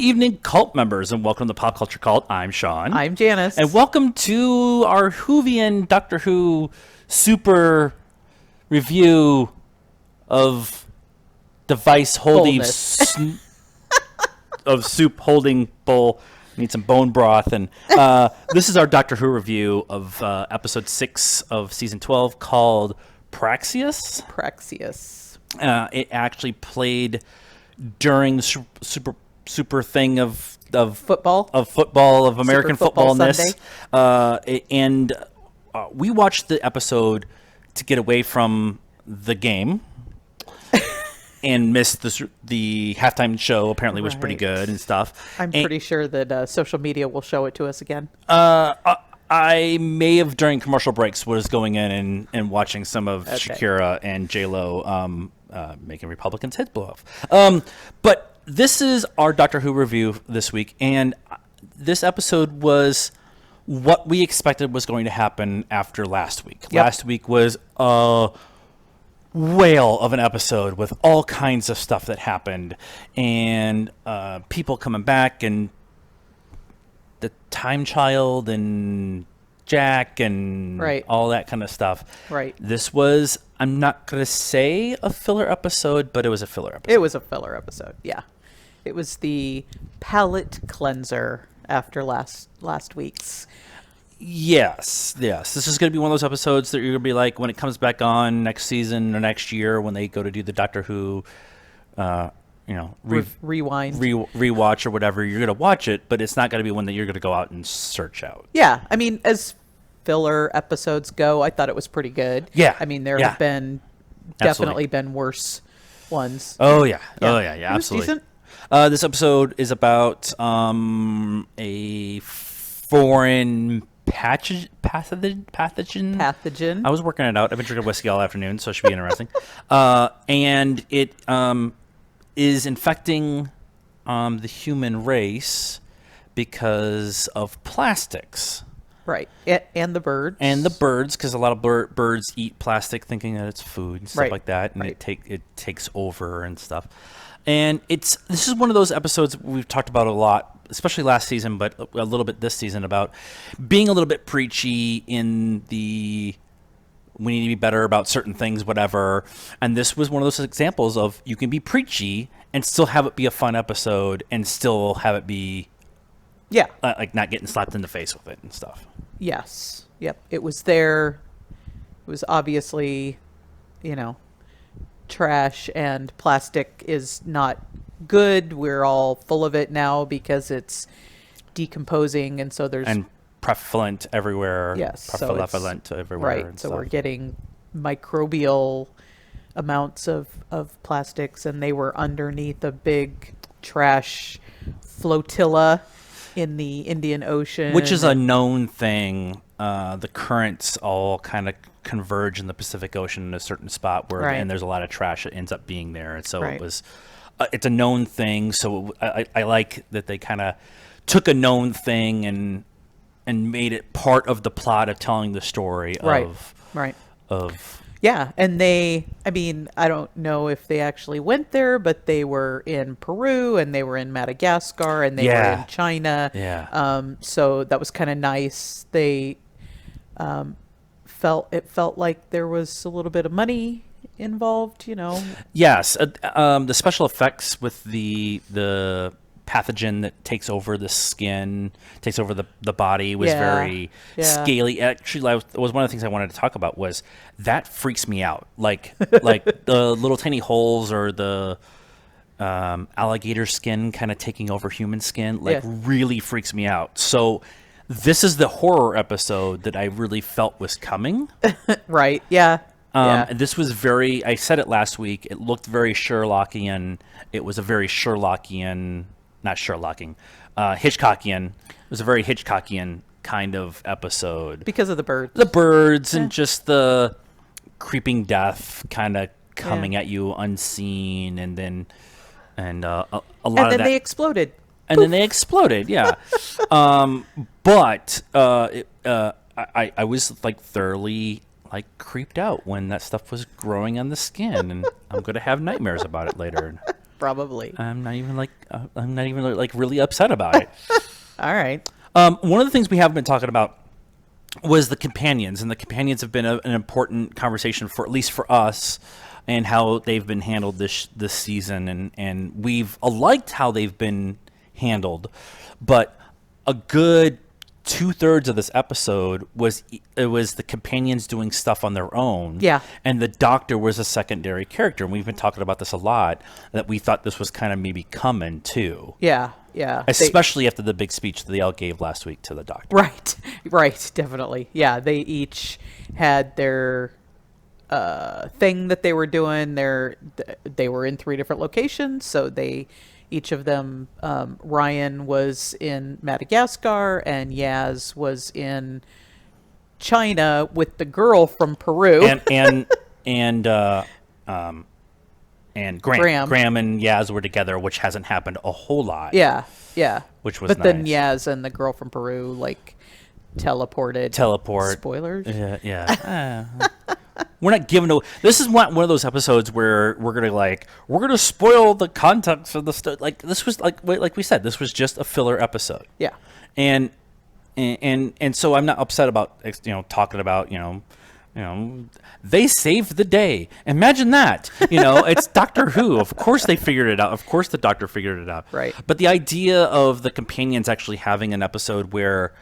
evening, cult members, and welcome to Pop Culture Cult. I'm Sean. I'm Janice. And welcome to our Whovian Doctor Who super review of device holding of soup holding bowl. Need some bone broth. And this is our Doctor Who review of episode 6 of season 12 called Praxeus. It actually played during the super thing of football of American footballness, Sunday. We watched the episode to get away from the game and missed the halftime show. Apparently was pretty good and stuff. I'm pretty sure that social media will show it to us again. I may have during commercial breaks was going in and watching some of Shakira and J-Lo making Republicans' heads blow off. But this is our Doctor Who review this week, and this episode was what we expected was going to happen after last week. Yep. Last week was a whale of an episode with all kinds of stuff that happened, and people coming back, and the Time Child, and Jack, and all that kind of stuff. Right. This was, I'm not going to say a filler episode, but it was a filler episode. It was a filler episode, yeah. It was the palate cleanser after last week's. Yes. This is going to be one of those episodes that you're going to be like, when it comes back on next season or next year, when they go to do the Doctor Who, rewind, rewatch or whatever, you're going to watch it, but it's not going to be one that you're going to go out and search out. Yeah. I mean, as filler episodes go, I thought it was pretty good. Yeah. I mean, there have been definitely been worse ones. Oh, yeah. Absolutely. Decent. This episode is about a foreign pathogen. I was working it out. I've been drinking whiskey all afternoon, so it should be interesting. And it is infecting the human race because of plastics. Right. And the birds. And the birds, because a lot of birds eat plastic thinking that it's food and stuff like that, and it takes over and stuff. And this is one of those episodes we've talked about a lot, especially last season, but a little bit this season, about being a little bit preachy in the we need to be better about certain things, whatever. And this was one of those examples of you can be preachy and still have it be a fun episode and still have it be like not getting slapped in the face with it and stuff. Yes. Yep. It was there. It was obviously, trash, and plastic is not good. We're all full of it now because it's decomposing, and so there's prevalent everywhere. Yes, prevalent everywhere. Right. And so stuff. we're getting microbial amounts of plastics, and they were underneath a big trash flotilla in the Indian Ocean, which is a known thing. The currents all kind of converge in the Pacific Ocean in a certain spot where, and there's a lot of trash that ends up being there, and so it was. It's a known thing, so I like that they kind of took a known thing and made it part of the plot of telling the story of. Yeah, and I don't know if they actually went there, but they were in Peru, and they were in Madagascar, and they were in China. Yeah. So that was kind of nice. They felt like there was a little bit of money involved, Yes. The special effects with the pathogen that takes over the skin, takes over the body was very scaly. Actually, was one of the things I wanted to talk about was that freaks me out. Like the little tiny holes or the alligator skin kind of taking over human skin, really freaks me out. So this is the horror episode that I really felt was coming. Right. Yeah. This was I said it last week, it looked very Sherlockian. It was a very Hitchcockian. It was a very Hitchcockian kind of episode. Because of the birds. The birds and just the creeping death kind of coming at you unseen, and then a lot of that. And then they exploded. And then they exploded, yeah. But I was thoroughly creeped out when that stuff was growing on the skin, and I'm going to have nightmares about it later. Probably. I'm not even like really upset about it. All right. One of the things we haven't been talking about was the companions, and the companions have been an important conversation for at least for us, and how they've been handled this season, and we've liked how they've been handled, but a good 2/3 of this episode was the companions doing stuff on their own. Yeah. And the doctor was a secondary character, and we've been talking about this a lot, that we thought this was kind of maybe coming too. Yeah. Yeah. Especially after the big speech that they all gave last week to the doctor. Right. Right. Definitely. Yeah. They each had their thing that they were doing. They were in 3 different locations, so each of them, Ryan was in Madagascar and Yaz was in China with the girl from Peru. And Graham and Yaz were together, which hasn't happened a whole lot. Yeah, yeah. Which was but nice. Then Yaz and the girl from Peru teleport. Spoilers. Yeah. We're not giving away. This is one of those episodes where we're gonna spoil the context of the stuff. Like this was like we said, this was just a filler episode. Yeah. And so I'm not upset about talking about they saved the day. Imagine that. It's Doctor Who. Of course they figured it out. Of course the doctor figured it out. Right. But the idea of the companions actually having an episode where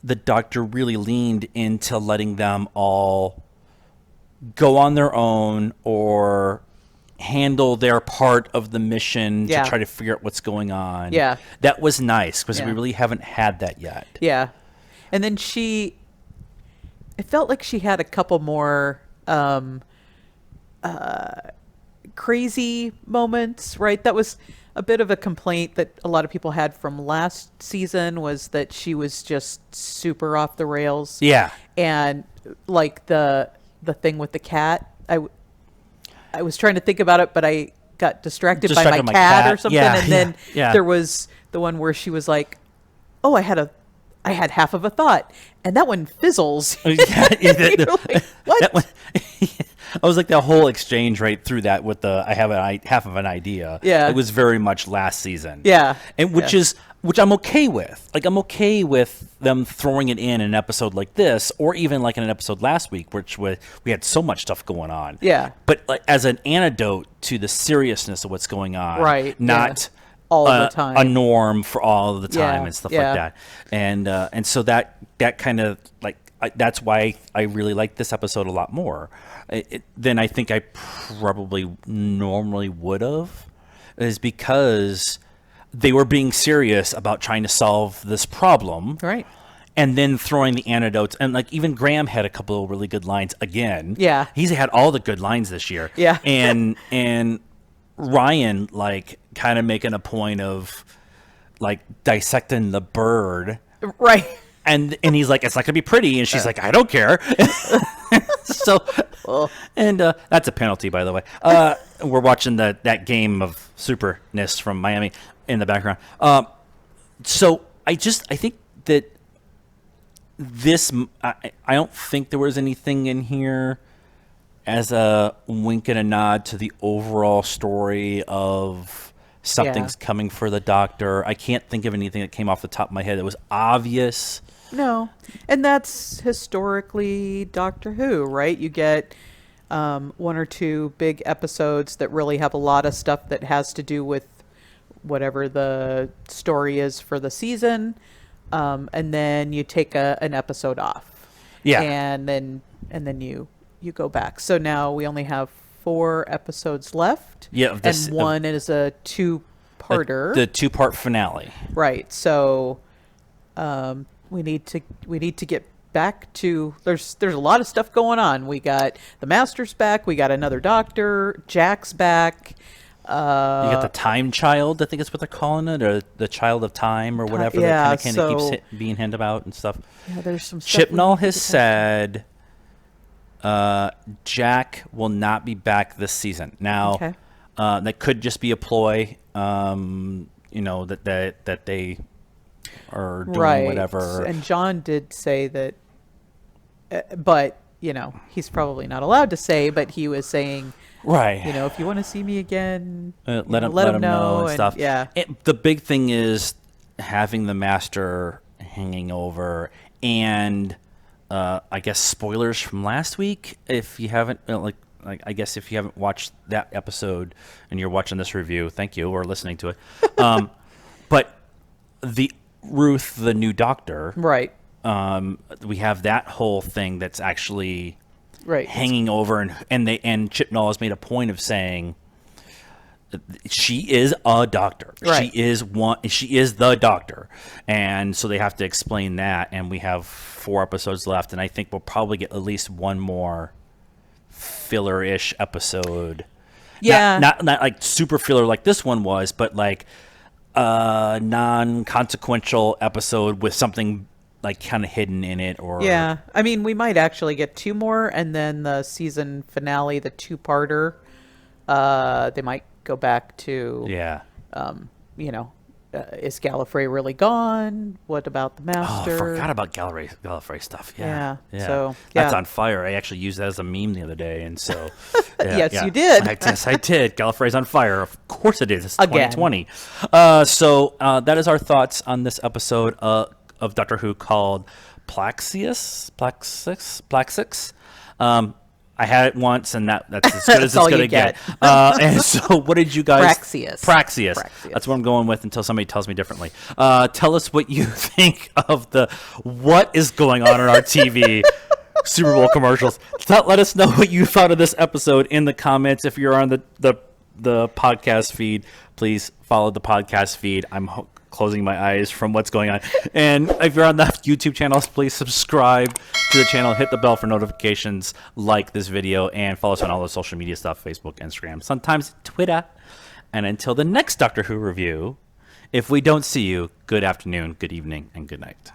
the doctor really leaned into letting them all go on their own or handle their part of the mission to try to figure out what's going on. Yeah. That was nice because we really haven't had that yet. Yeah. And then it felt like she had a couple more crazy moments, right? That was a bit of a complaint that a lot of people had from last season, was that she was just super off the rails. Yeah. And like the thing with the cat, I was trying to think about it, but I got distracted by my cat or something. Yeah, and then there was the one where she was like, "Oh, I had half of a thought, and that one fizzles." You're like, what? I was like, the whole exchange right through that with the I have half of an idea. Yeah, it was very much last season. Yeah, and which I'm okay with. Like, I'm okay with them throwing it in an episode like this, or even like in an episode last week, which we had so much stuff going on. Yeah, but like as an antidote to the seriousness of what's going on, right? Not all the time, a norm for all of the time and stuff like that. And so that kind of like that's why I really like this episode a lot more than I think I probably normally would have, is because they were being serious about trying to solve this problem. Right. And then throwing the antidotes. And like even Graham had a couple of really good lines again. Yeah. He's had all the good lines this year. Yeah. And Ryan like kind of making a point of like dissecting the bird. Right. And he's like, it's not gonna be pretty, and she's like, I don't care. So, and that's a penalty, by the way. We're watching that game of superness from Miami in the background. So I think that this, I don't think there was anything in here as a wink and a nod to the overall story of something's coming for the doctor. I can't think of anything that came off the top of my head that was obvious. No. And that's historically Doctor Who, right? You get 1 or 2 big episodes that really have a lot of stuff that has to do with whatever the story is for the season. And then you take an episode off. Yeah. And then you go back. So now we only have 4 episodes left. Yeah. And one is a 2-parter. The 2-part finale. Right. So we need to get back to there's a lot of stuff going on. We got the Master's back, we got another doctor, Jack's back. You got the Time Child, I think is what they're calling it, or the Child of Time, or whatever. That kind of keeps being hinted about and stuff. Yeah, there's some stuff. Chibnall has said Jack will not be back this season. Now, that could just be a ploy. That they are doing whatever. And John did say that, but he's probably not allowed to say. But he was saying Right. You know, if you want to see me again, let them know and stuff. Yeah. The big thing is having the master hanging over, and I guess spoilers from last week. If you haven't, I guess if you haven't watched that episode and you're watching this review, thank you, or listening to it. But Ruth, the new doctor, Right. We have that whole thing that's actually Right. hanging over, and Chibnall has made a point of saying she is a doctor. Right. She is the doctor, and so they have to explain that. And we have 4 episodes left, and I think we'll probably get at least one more filler-ish episode. Yeah. Not like super filler like this one was, but like a non-consequential episode with something like kind of hidden in it. Or Yeah. I mean, we might actually get 2 more, and then the season finale, the 2-parter, they might go back to, you know, is Gallifrey really gone? What about the master? Oh, I forgot about Gallifrey stuff. Yeah. So, That's on fire. I actually used that as a meme the other day, and so Yes, you did. Yes, I did. Gallifrey's on fire. Of course it is. It's Again. 2020. So that is our thoughts on this episode of Doctor Who called Praxeus. I had it once, and that's as good as it's going to get. And so, what did you guys? Praxeus. That's what I'm going with until somebody tells me differently. Tell us what you think of what is going on in our TV. Super Bowl commercials. Let us know what you thought of this episode in the comments. If you're on the podcast feed, please follow the podcast feed. I'm closing my eyes from what's going on. And if you're on the YouTube channels, please subscribe to the channel, hit the bell for notifications, like this video, and follow us on all the social media stuff, Facebook, Instagram, sometimes Twitter. And until the next Doctor Who review, if we don't see you, good afternoon, good evening, and good night.